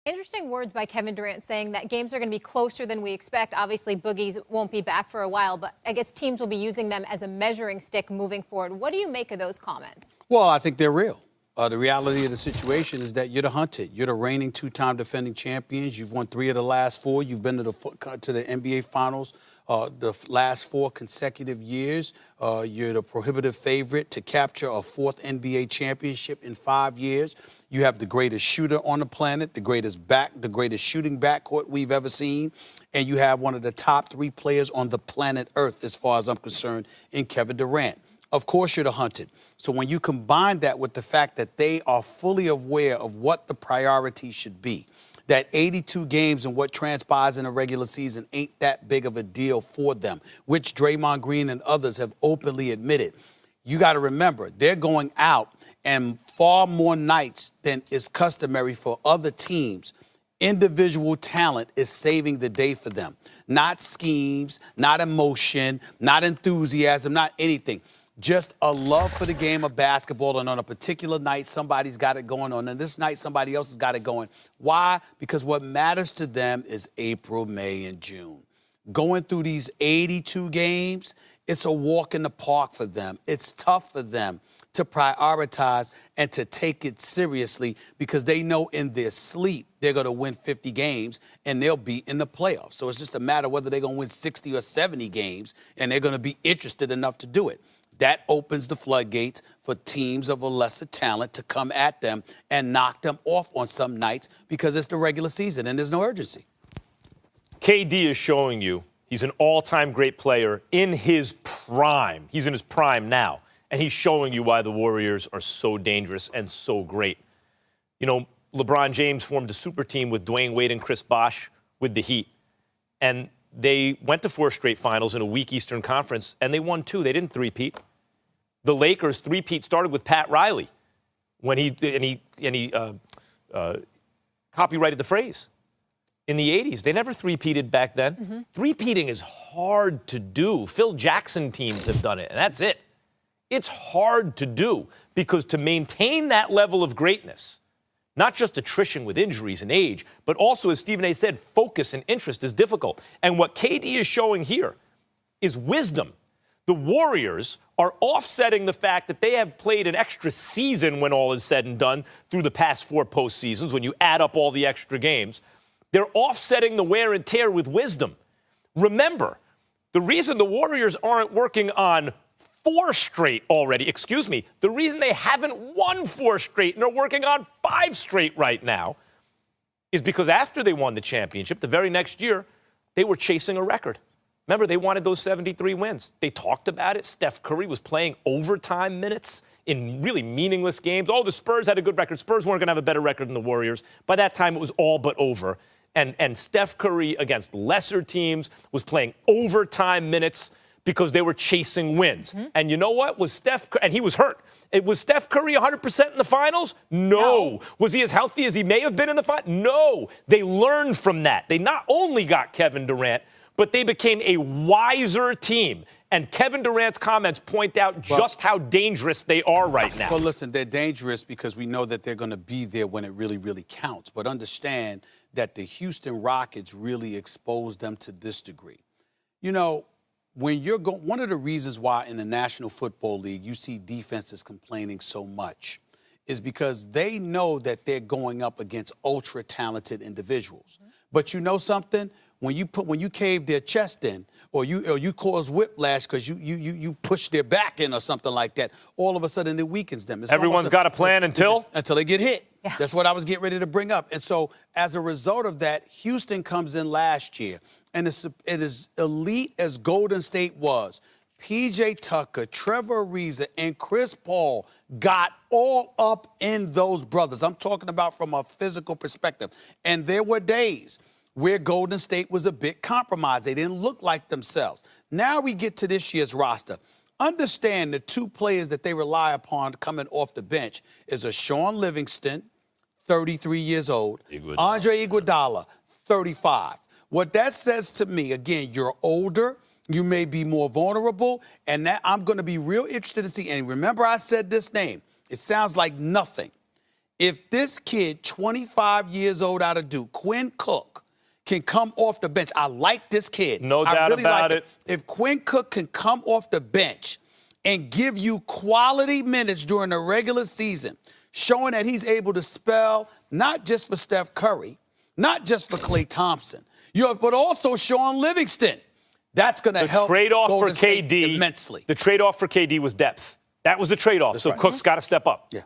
Interesting words by Kevin Durant saying that games are going to be closer than we expect. Obviously, Boogie's won't be back for a while, but I guess teams will be using them as a measuring stick moving forward. What do you make of those comments? Well, I think they're real. The reality of the situation is that you're the hunted. You're the reigning two-time defending champions. You've won 3 of the last 4. You've been to the NBA Finals the last 4 consecutive years. You're the prohibitive favorite to capture a 4th NBA championship in 5 years. You have the greatest shooter on the planet, the greatest shooting backcourt we've ever seen, and you have one of the top 3 players on the planet Earth, as far as I'm concerned, in Kevin Durant. Of course you're the hunted. So when you combine that with the fact that they are fully aware of what the priority should be, that 82 games and what transpires in a regular season ain't that big of a deal for them, which Draymond Green and others have openly admitted. You got to remember, they're going out, and far more nights than is customary for other teams, individual talent is saving the day for them. Not schemes, not emotion, not enthusiasm, not anything. Just a love for the game of basketball, and on a particular night, somebody's got it going on, and this night, somebody else has got it going. Why? Because what matters to them is April, May, and June. Going through these 82 games, it's a walk in the park for them. It's tough for them to prioritize and to take it seriously because they know in their sleep they're going to win 50 games and they'll be in the playoffs. So it's just a matter of whether they're going to win 60 or 70 games, and they're going to be interested enough to do it. That opens the floodgates for teams of a lesser talent to come at them and knock them off on some nights because it's the regular season and there's no urgency. KD is showing you he's an all-time great player in his prime. He's in his prime now, and he's showing you why the Warriors are so dangerous and so great. You know, LeBron James formed a super team with Dwayne Wade and Chris Bosh with the Heat, and they went to 4 straight finals in a weak Eastern Conference, and they won 2. They didn't three-peat. The Lakers three-peat started with Pat Riley when he copyrighted the phrase in the 80s. They never three-peated back then. Mm-hmm. Three-peating is hard to do. Phil Jackson teams have done it, and that's it. It's hard to do because to maintain that level of greatness, not just attrition with injuries and age, but also, as Stephen A. said, focus and interest is difficult. And what KD is showing here is wisdom. The Warriors are offsetting the fact that they have played an extra season when all is said and done through the past 4 postseasons, when you add up all the extra games. They're offsetting the wear and tear with wisdom. Remember, the reason the Warriors aren't working on 4 straight already, the reason they haven't won 4 straight and are working on 5 straight right now is because after they won the championship, the very next year, they were chasing a record. Remember, they wanted those 73 wins. They talked about it. Steph Curry was playing overtime minutes in really meaningless games. Oh, the Spurs had a good record. Spurs weren't going to have a better record than the Warriors. By that time, it was all but over. And Steph Curry against lesser teams was playing overtime minutes because they were chasing wins. Mm-hmm. And you know what? And he was hurt. Was Steph Curry 100% in the finals? No. Was he as healthy as he may have been in the finals? No. They learned from that. They not only got Kevin Durant, but they became a wiser team. And Kevin Durant's comments point out just how dangerous they are right now. Well, listen, they're dangerous because we know that they're going to be there when it really, really counts. But understand that the Houston Rockets really exposed them to this degree. You know, when you're one of the reasons why in the National Football League you see defenses complaining so much is because they know that they're going up against ultra-talented individuals. Mm-hmm. But you know something? When you cave their chest in, or you cause whiplash because you push their back in or something like that, all of a sudden it weakens them. Everyone's got a plan until they get hit. Yeah. That's what I was getting ready to bring up. And so as a result of that, Houston comes in last year, and it is elite as Golden State was. P.J. Tucker, Trevor Ariza, and Chris Paul got all up in those brothers. I'm talking about from a physical perspective. And there were days where Golden State was a bit compromised. They didn't look like themselves. Now we get to this year's roster. Understand the 2 players that they rely upon coming off the bench is a Sean Livingston, 33 years old, Andre Iguodala, 35. What that says to me, again, you're older, you may be more vulnerable, and that I'm going to be real interested to see. And remember I said this name. It sounds like nothing. if this kid, 25 years old out of Duke, Quinn Cook, can come off the bench. I like this kid. No I doubt really about like it. If Quinn Cook can come off the bench and give you quality minutes during the regular season, showing that he's able to spell not just for Steph Curry, not just for Klay Thompson, but also Sean Livingston. That's going to help trade-off for Golden State KD immensely. The trade-off for KD was depth. That was the trade-off. So right. Cook's got to step up. Yeah.